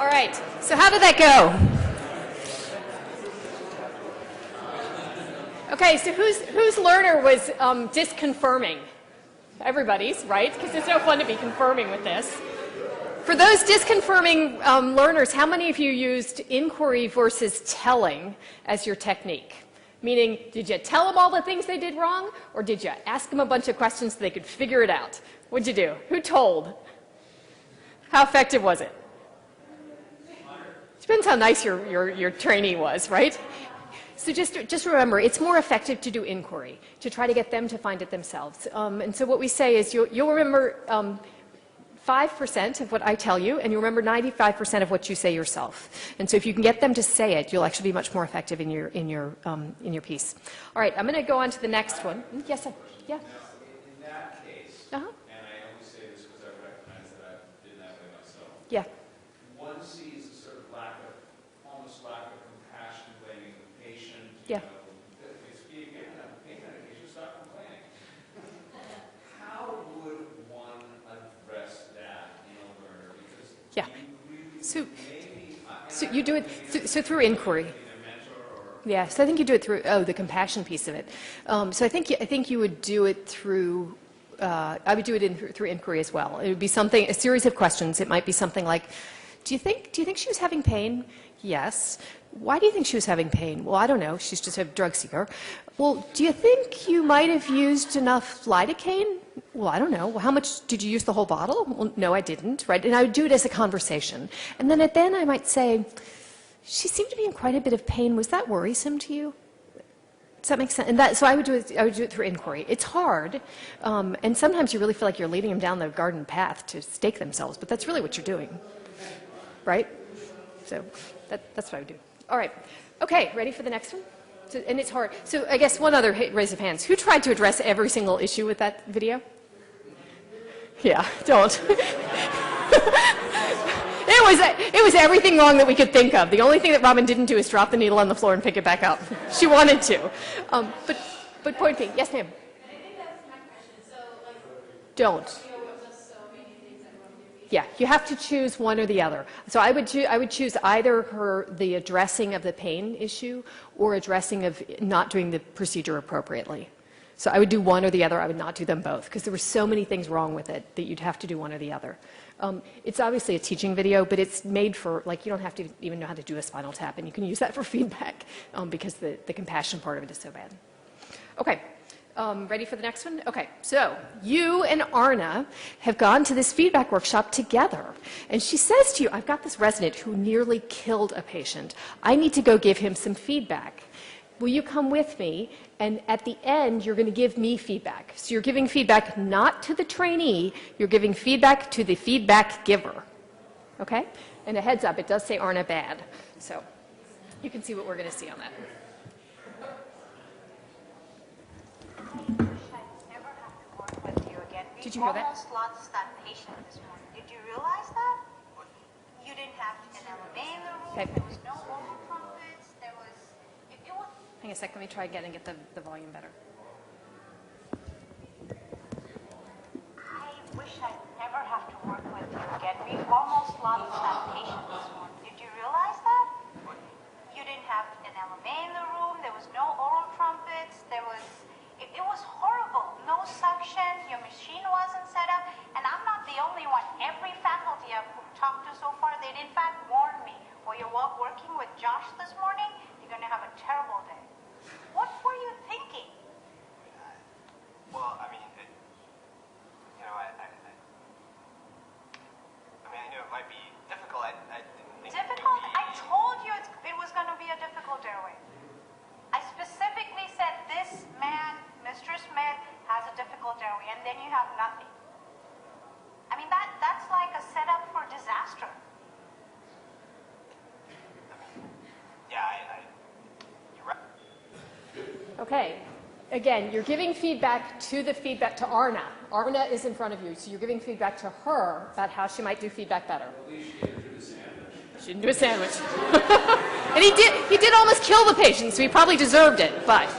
All right, so how did that go? Okay, so whose learner was disconfirming? Everybody's, right? Because it's no fun to be confirming with this. For those disconfirming learners, how many of you used inquiry versus telling as your technique? Meaning, did you tell them all the things they did wrong, or did you ask them a bunch of questions so they could figure it out? What'd you do? Who told? How effective was it? Depends how nice your trainee was, right? So just remember, it's more effective to do inquiry, to try to get them to find it themselves. And so what we say is you'll remember 5% of what I tell you, and you'll remember 95% of what you say yourself. And so if you can get them to say it, you'll actually be much more effective in your piece. All right, I'm going to go on to the next one. Yes, sir. Yeah. Now, in that case, and I only say this because I recognize that I've been that way myself. Yeah. One sees a sort of almost lack of compassion, blaming the patient. Yeah. If you get enough pain medication, stop complaining. How would one address that in a learner? Because yeah. Really So you do it so through inquiry. Yeah, so I think you do it through the compassion piece of it. So I think you would do it through. I would do it through inquiry as well. It would be a series of questions. It might be something like, do you think she was having pain? Yes. Why do you think she was having pain? Well, I don't know. She's just a drug seeker. Well, do you think you might have used enough lidocaine? Well, I don't know. Well, how much did you use the whole bottle? Well, no, I didn't. Right? And I would do it as a conversation. And then I might say, she seemed to be in quite a bit of pain. Was that worrisome to you? Does that make sense? And so I would do it through inquiry. It's hard, and sometimes you really feel like you're leading them down the garden path to stake themselves, but that's really what you're doing, right? So that's what I would do. All right. Okay, ready for the next one? So, and it's hard. So I guess one other raise of hands. Who tried to address every single issue with that video? Yeah, don't. It was everything wrong that we could think of. The only thing that Robin didn't do is drop the needle on the floor and pick it back up. She wanted to. But point being, yes, ma'am. I think that was my question. So, like, don't. Just so many things that run with your Yeah, you have to choose one or the other. So I would choose either the addressing of the pain issue or addressing of not doing the procedure appropriately. So I would do one or the other. I would not do them both because there were so many things wrong with it that you'd have to do one or the other. It's obviously a teaching video, but it's made for, like, you don't have to even know how to do a spinal tap, and you can use that for feedback because the compassion part of it is so bad. Okay, ready for the next one? Okay, so you and Arna have gone to this feedback workshop together, and she says to you, I've got this resident who nearly killed a patient. I need to go give him some feedback. Will you come with me? And at the end, you're going to give me feedback. So you're giving feedback not to the trainee, you're giving feedback to the feedback giver. Okay? And a heads up, it does say Arna bad. So you can see what we're going to see on that. Did you hear that? Almost lost that patient this morning. Did you realize that? You didn't have an LMA in the room. Okay. There was no oral trumpets. There was. It was. Hang a sec, let me try again and get the volume better. I wish I'd never have to work with you again. We almost lost that patient this morning. Did you realize that? You didn't have an LMA in the room. There was no oral trumpets. There was. It was horrible. No suction. Your machine wasn't set up. And I'm not the only one. Every faculty I've talked to so far, they'd in fact warned me. While you're working with Josh this morning, you're going to have a terrible day. What were you thinking? Well, I mean, I knew it might be difficult. I didn't think Difficult? I told you it was going to be a difficult airway. I specifically said this man, Mr. Smith, has a difficult airway, and then you have nothing. I mean, that's like a setup for disaster. Yeah, you're right. Okay. Again, you're giving feedback to Arna. Arna is in front of you, so you're giving feedback to her about how she might do feedback better. At least she didn't do a sandwich. She didn't do a sandwich. And he did almost kill the patient, so he probably deserved it, but